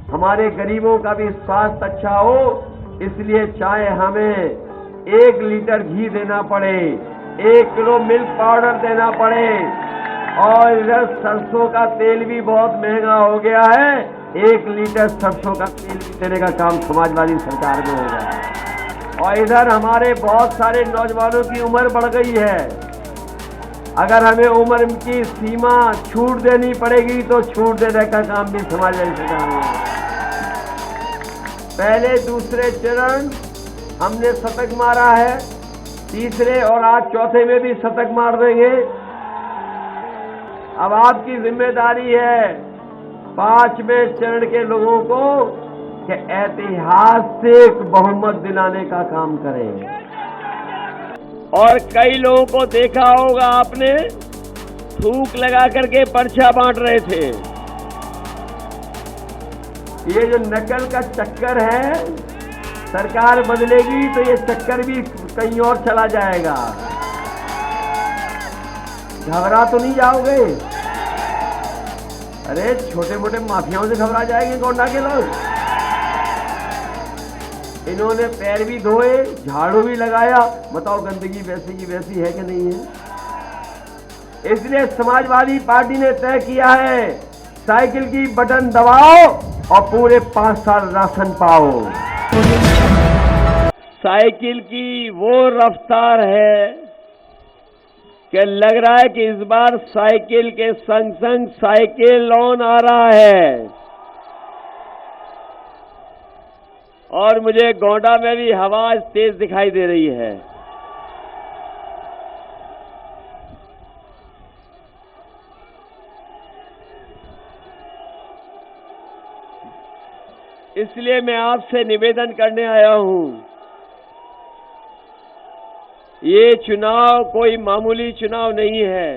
हमारे गरीबों का भी स्वास्थ्य अच्छा हो, इसलिए चाहे हमें 1 लीटर घी देना पड़े, 1 किलो मिल्क पाउडर देना पड़े, और इधर सरसों का तेल भी बहुत महंगा हो गया है, 1 लीटर सरसों का तेल भी देने का काम समाजवादी सरकार में होगा। और इधर हमारे बहुत सारे नौजवानों की उम्र बढ़ गई है, अगर हमें उम्र की सीमा छूट देनी पड़ेगी तो छूट देने का काम भी समाजवादी सरकार में होगा। पहले दूसरे चरण हमने शतक मारा है, तीसरे और आज चौथे में भी शतक मार देंगे। अब आपकी जिम्मेदारी है 5वें चरण के लोगों को कि ऐतिहासिक बहुमत दिलाने का काम करें। और कई लोगों को देखा होगा आपने, थूक लगा करके पर्चा बांट रहे थे। ये जो नकल का चक्कर है, सरकार बदलेगी तो ये चक्कर भी कहीं और चला जाएगा। घबरा तो नहीं जाओगे? अरे छोटे मोटे माफियाओं से घबरा जाएंगे गोंडा के लोग। इन्होंने पैर भी धोए, झाड़ू भी लगाया, बताओ गंदगी वैसी की वैसी है कि नहीं है? इसलिए समाजवादी पार्टी ने तय किया है, साइकिल की बटन दबाओ और पूरे 5 साल राशन पाओ। साइकिल की वो रफ्तार है कि लग रहा है कि इस बार साइकिल के संग संग साइकिल लोन आ रहा है। और मुझे गोंडा में भी हवा तेज दिखाई दे रही है। इसलिए मैं आपसे निवेदन करने आया हूं, ये चुनाव कोई मामूली चुनाव नहीं है,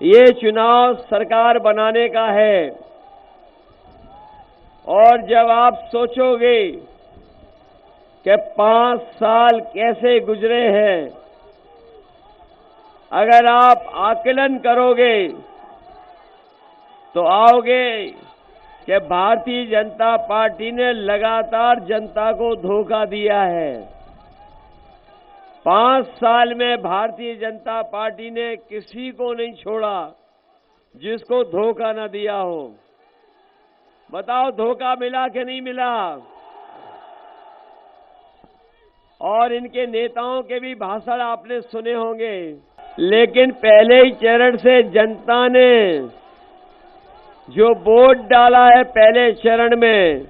ये चुनाव सरकार बनाने का है। और जब आप सोचोगे कि 5 साल कैसे गुजरे हैं, अगर आप आकलन करोगे तो आओगे कि भारतीय जनता पार्टी ने लगातार जनता को धोखा दिया है। 5 साल में भारतीय जनता पार्टी ने किसी को नहीं छोड़ा जिसको धोखा न दिया हो। बताओ धोखा मिला कि नहीं मिला? और इनके नेताओं के भी भाषण आपने सुने होंगे, लेकिन पहले ही चरण से जनता ने जो वोट डाला है, पहले चरण में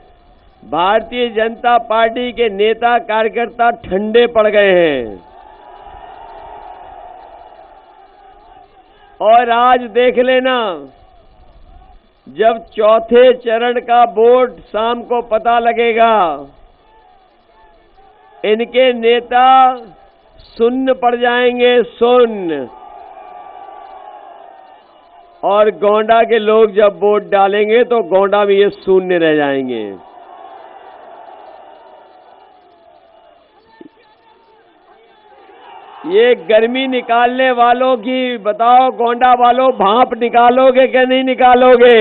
भारतीय जनता पार्टी के नेता कार्यकर्ता ठंडे पड़ गए हैं। और आज देख लेना, जब चौथे चरण का वोट शाम को पता लगेगा, इनके नेता शून्य पड़ जाएंगे, शून्य। और गोंडा के लोग जब वोट डालेंगे तो गोंडा में ये शून्य रह जाएंगे। ये गर्मी निकालने वालों की बताओ, गोंडा वालों, भाप निकालोगे कि नहीं निकालोगे?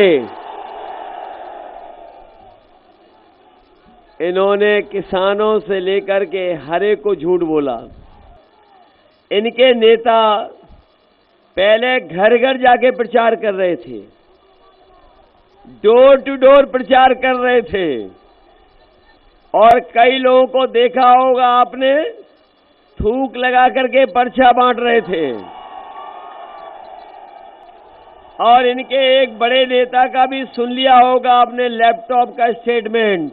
इन्होंने किसानों से लेकर के हर एक को झूठ बोला। इनके नेता पहले घर घर जाके प्रचार कर रहे थे, डोर टू डोर प्रचार कर रहे थे। और कई लोगों को देखा होगा आपने, थूक लगा करके पर्चा बांट रहे थे। और इनके एक बड़े नेता का भी सुन लिया होगा आपने, लैपटॉप का स्टेटमेंट।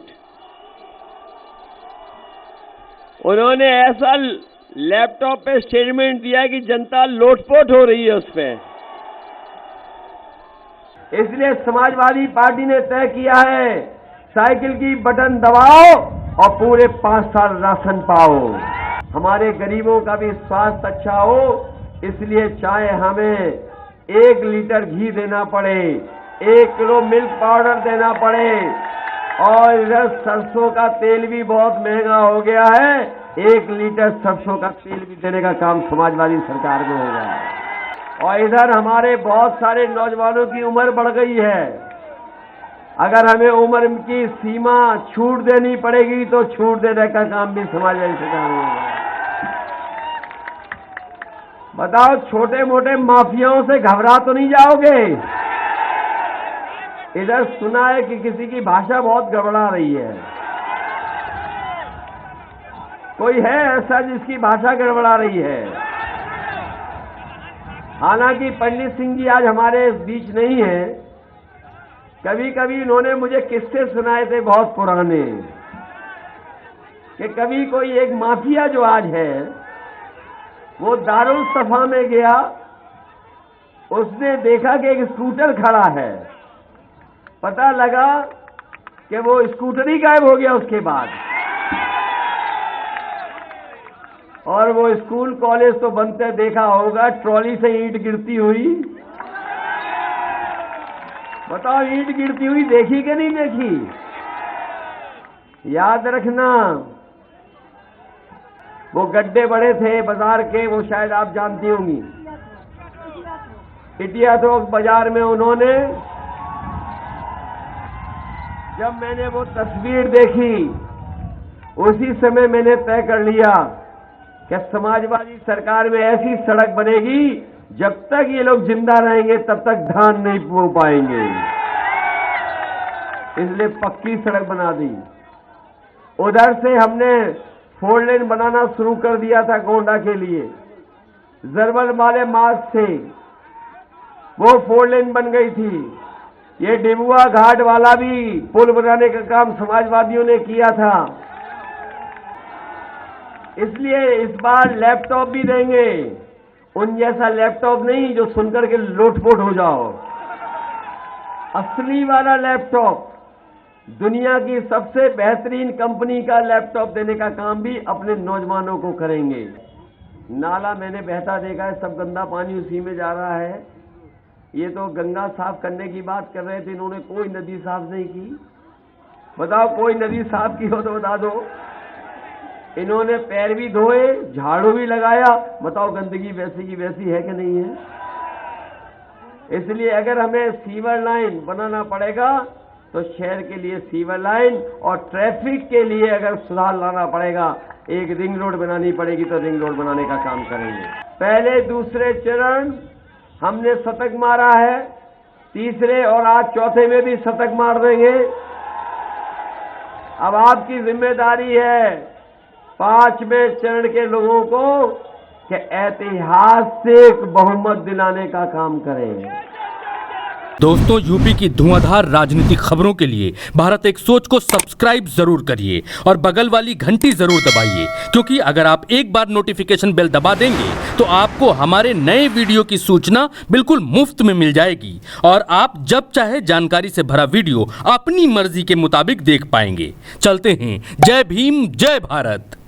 उन्होंने ऐसा लैपटॉप पे स्टेटमेंट दिया कि जनता लोटपोट हो रही है उस पे। इसलिए समाजवादी पार्टी ने तय किया है, साइकिल की बटन दबाओ और पूरे 5 साल राशन पाओ। हमारे गरीबों का भी स्वास्थ्य अच्छा हो, इसलिए चाहे हमें 1 लीटर घी देना पड़े, 1 किलो मिल्क पाउडर देना पड़े, और इधर सरसों का तेल भी बहुत महंगा हो गया है, 1 लीटर सरसों का तेल भी देने का काम समाजवादी सरकार में होगा। और इधर हमारे बहुत सारे नौजवानों की उम्र बढ़ गई है, अगर हमें उम्र की सीमा छूट देनी पड़ेगी तो छूट देने का काम भी समाजवादी सरकार में होगा। बताओ, छोटे मोटे माफियाओं से घबरा तो नहीं जाओगे? इधर सुना है कि किसी की भाषा बहुत गड़बड़ा रही है। कोई है ऐसा जिसकी भाषा गड़बड़ा रही है? हालांकि पंडित सिंह जी आज हमारे बीच नहीं है। कभी कभी इन्होंने मुझे किस्से सुनाए थे बहुत पुराने, कि कभी कोई एक माफिया जो आज है वो दारुल सफा में गया, उसने देखा कि एक स्कूटर खड़ा है, पता लगा कि वो स्कूटर ही गायब हो गया उसके बाद। और वो स्कूल कॉलेज तो बनते देखा होगा, ट्रॉली से ईंट गिरती हुई। बताओ, ईंट गिरती हुई देखी कि नहीं देखी? याद रखना, वो गड्ढे बड़े थे बाजार के, वो शायद आप जानती होंगी। इटिया तो बाजार में उन्होंने, जब मैंने वो तस्वीर देखी उसी समय मैंने तय कर लिया कि समाजवादी सरकार में ऐसी सड़क बनेगी, जब तक ये लोग जिंदा रहेंगे तब तक धान नहीं बो पाएंगे। इसलिए पक्की सड़क बना दी। उधर से हमने 4 लेन बनाना शुरू कर दिया था गोंडा के लिए। जरबल वाले मार्ग से वो 4 लेन बन गई थी। ये डिबुआ घाट वाला भी पुल बनाने का काम समाजवादियों ने किया था। इसलिए इस बार लैपटॉप भी देंगे, उन जैसा लैपटॉप नहीं जो सुनकर के लोटपोट हो जाओ। असली वाला लैपटॉप, दुनिया की सबसे बेहतरीन कंपनी का लैपटॉप देने का काम भी अपने नौजवानों को करेंगे। नाला मैंने बहता देखा है, सब गंदा पानी उसी में जा रहा है। ये तो गंगा साफ करने की बात कर रहे थे, इन्होंने कोई नदी साफ नहीं की। बताओ, कोई नदी साफ की हो तो बता दो। इन्होंने पैर भी धोए, झाड़ू भी लगाया, बताओ गंदगी वैसी की वैसी है कि नहीं है? इसलिए अगर हमें सीवर लाइन बनाना पड़ेगा तो शहर के लिए सीवर लाइन, और ट्रैफिक के लिए अगर सुधार लाना पड़ेगा, एक रिंग रोड बनानी पड़ेगी तो रिंग रोड बनाने का काम करेंगे। पहले दूसरे चरण हमने शतक मारा है, तीसरे और आज चौथे में भी शतक मार देंगे। अब आपकी जिम्मेदारी है 5वें चरण के लोगों को कि ऐतिहासिक बहुमत दिलाने का काम करें। दोस्तों, यूपी की धुआंधार राजनीतिक खबरों के लिए भारत एक सोच को सब्सक्राइब जरूर करिए और बगल वाली घंटी जरूर दबाइए, क्योंकि अगर आप एक बार नोटिफिकेशन बेल दबा देंगे तो आपको हमारे नए वीडियो की सूचना बिल्कुल मुफ्त में मिल जाएगी और आप जब चाहे जानकारी से भरा वीडियो अपनी मर्जी के मुताबिक देख पाएंगे। चलते हैं। जय भीम, जय भारत।